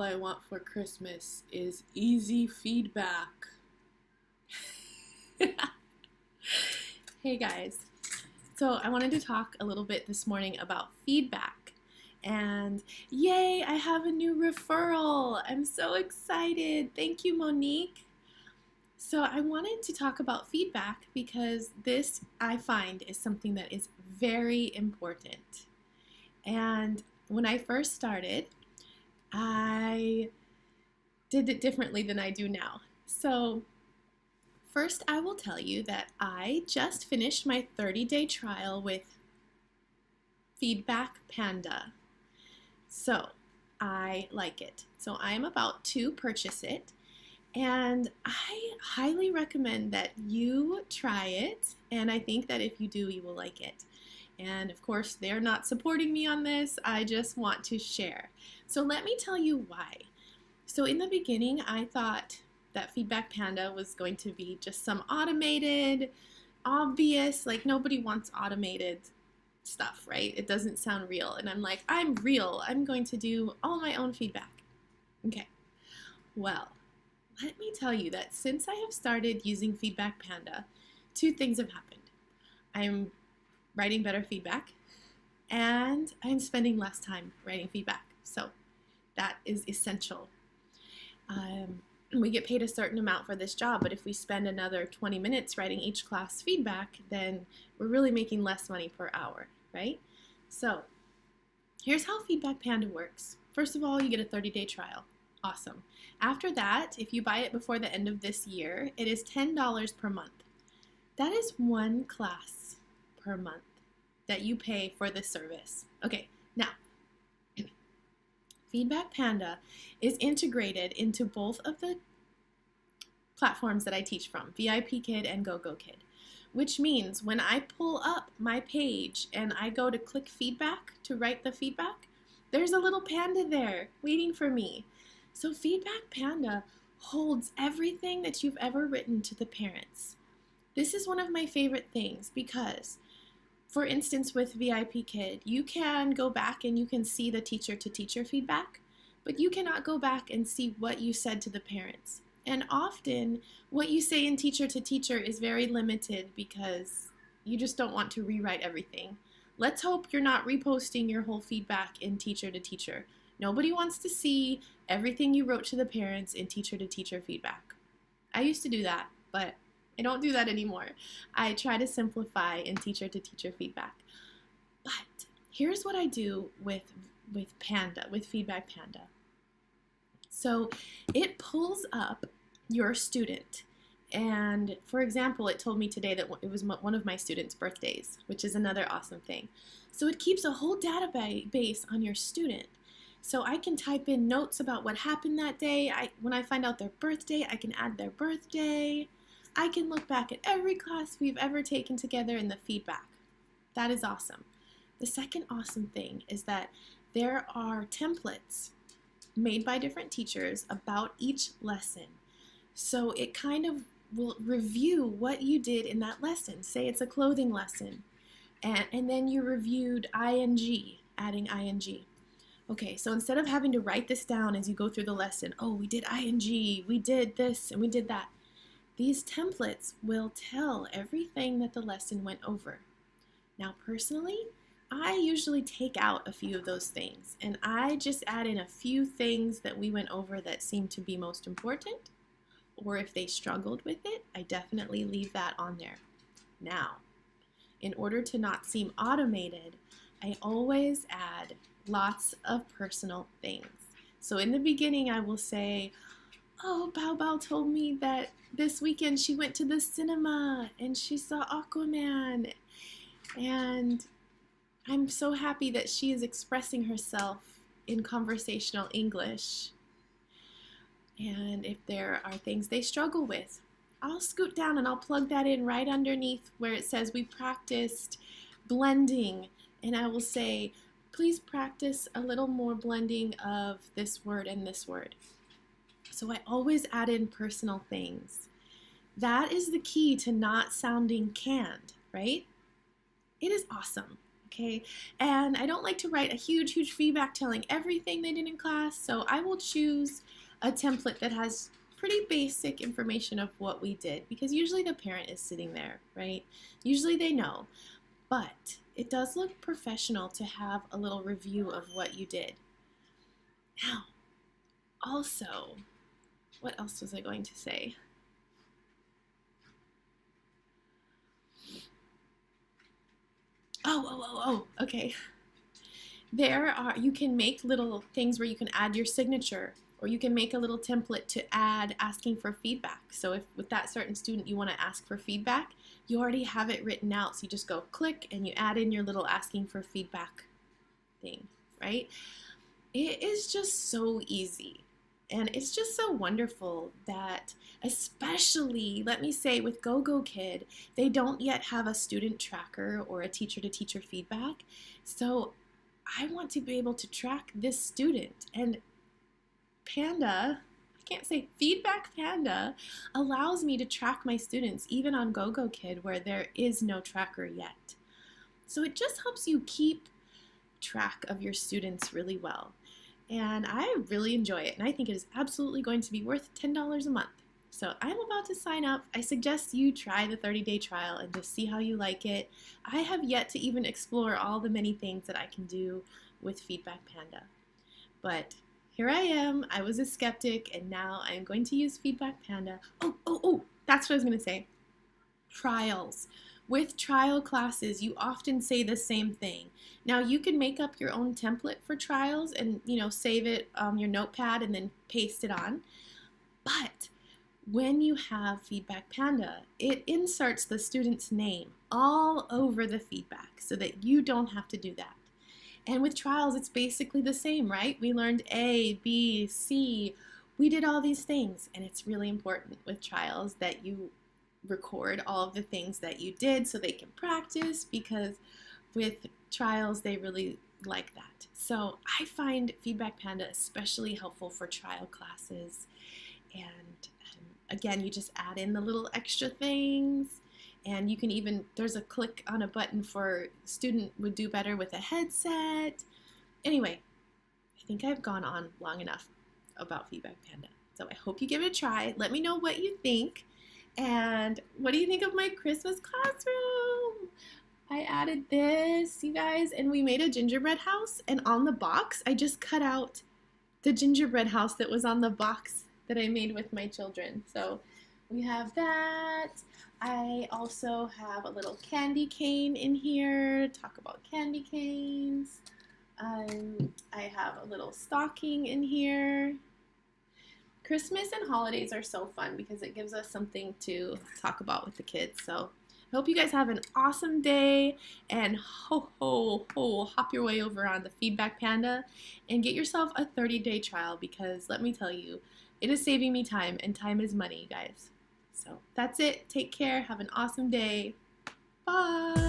all I want for Christmas is easy feedback. Hey guys, so I wanted to talk a little bit this morning about feedback. And yay, I have a new referral. I'm so excited. Thank you, Monique. So I wanted to talk about feedback because this, I find, is something that is very important. And when I first started, I did it differently than I do now. So first, I will tell you that I just finished my 30-day trial with Feedback Panda. So I like it. So I am about to purchase it. And I highly recommend that you try it. And I think that if you do, you will like it. And of course, they're not supporting me on this. I just want to share. So let me tell you why. So in the beginning, I thought that Feedback Panda was going to be just some automated, obvious, like nobody wants automated stuff, right? It doesn't sound real. And I'm like, I'm real. I'm going to do all my own feedback. Okay. Well, let me tell you that since I have started using Feedback Panda, two things have happened. I'm writing better feedback, and I'm spending less time writing feedback. So that is essential. We get paid a certain amount for this job, but if we spend another 20 minutes writing each class feedback, then we're really making less money per hour, right? So here's how Feedback Panda works. First of all, you get a 30-day trial. Awesome. After that, if you buy it before the end of this year, it is $10 per month. That is one class per month that you pay for this service. Okay, now, Feedback Panda is integrated into both of the platforms that I teach from, Vipkid and Gogokid, which means when I pull up my page and I go to click feedback to write the feedback, there's a little panda there waiting for me. So Feedback Panda holds everything that you've ever written to the parents. This is one of my favorite things because, for instance, with Vipkid, you can go back and you can see the teacher-to-teacher feedback, but you cannot go back and see what you said to the parents. And often, what you say in teacher-to-teacher is very limited because you just don't want to rewrite everything. Let's hope you're not reposting your whole feedback in teacher-to-teacher. Nobody wants to see everything you wrote to the parents in teacher-to-teacher feedback. I used to do that, but I don't do that anymore. I try to simplify in teacher-to-teacher feedback. But here's what I do with Panda, with Feedback Panda. So it pulls up your student. And for example, it told me today that it was one of my students' birthdays, which is another awesome thing. So it keeps a whole database on your student. So I can type in notes about what happened that day. When I find out their birthday, I can add their birthday. I can look back at every class we've ever taken together in the feedback. That is awesome. The second awesome thing is that there are templates made by different teachers about each lesson. So it kind of will review what you did in that lesson. Say it's a clothing lesson, and then you reviewed ing, adding ing. Okay, so instead of having to write this down as you go through the lesson, oh, we did ing, we did this, and we did that. These templates will tell everything that the lesson went over. Now, personally, I usually take out a few of those things, and I just add in a few things that we went over that seem to be most important, or if they struggled with it, I definitely leave that on there. Now, in order to not seem automated, I always add lots of personal things. So in the beginning, I will say, oh, Bao Bao told me that this weekend she went to the cinema and she saw Aquaman, and I'm so happy that she is expressing herself in conversational English. And if there are things they struggle with, I'll scoot down and I'll plug that in right underneath where it says we practiced blending, and I will say, please practice a little more blending of this word and this word. So I always add in personal things. That is the key to not sounding canned, right? It is awesome. okay? And I don't like to write a huge feedback telling everything they did in class, so I will choose a template that has pretty basic information of what we did, because usually the parent is sitting there, right? Usually they know, but it does look professional to have a little review of what you did. Now, also, what else was I going to say? Okay. You can make little things where you can add your signature, or you can make a little template to add asking for feedback. So if with that certain student you want to ask for feedback, you already have it written out. So you just go click and you add in your little asking for feedback thing, right? It is just so easy. And it's just so wonderful that, especially, let me say, with Gogokid, they don't yet have a student tracker or a teacher-to-teacher feedback. So I want to be able to track this student. And Panda, I can't say Feedback Panda, allows me to track my students even on Gogokid where there is no tracker yet. So it just helps you keep track of your students really well. And I really enjoy it, and I think it is absolutely going to be worth $10 a month. So I'm about to sign up. I suggest you try the 30-day trial and just see how you like it. I have yet to even explore all the many things that I can do with Feedback Panda. But here I am. I was a skeptic, and now I'm going to use Feedback Panda. Oh, that's what I was going to say. Trials. With trial classes, you often say the same thing. Now, you can make up your own template for trials and, save it on your notepad and then paste it on. But when you have Feedback Panda, it inserts the student's name all over the feedback so that you don't have to do that. And with trials, it's basically the same, right? We learned A, B, C. We did all these things, and it's really important with trials that you record all of the things that you did so they can practice, because with trials they really like that. So I find Feedback Panda especially helpful for trial classes, and again, you just add in the little extra things, and you can even, there's a click on a button for student would do better with a headset. Anyway, I think I've gone on long enough about Feedback Panda, so I hope you give it a try. Let me know what you think. And what do you think of my Christmas classroom? I added this, you guys, and we made a gingerbread house, and on the box, I just cut out the gingerbread house that was on the box that I made with my children. So we have that. I also have a little candy cane in here. Talk about candy canes. I have a little stocking in here. Christmas and holidays are so fun because it gives us something to talk about with the kids. So I hope you guys have an awesome day, and hop your way over on the Feedback Panda and get yourself a 30-day trial, because let me tell you, it is saving me time, and time is money, guys. So that's it. Take care. Have an awesome day. Bye.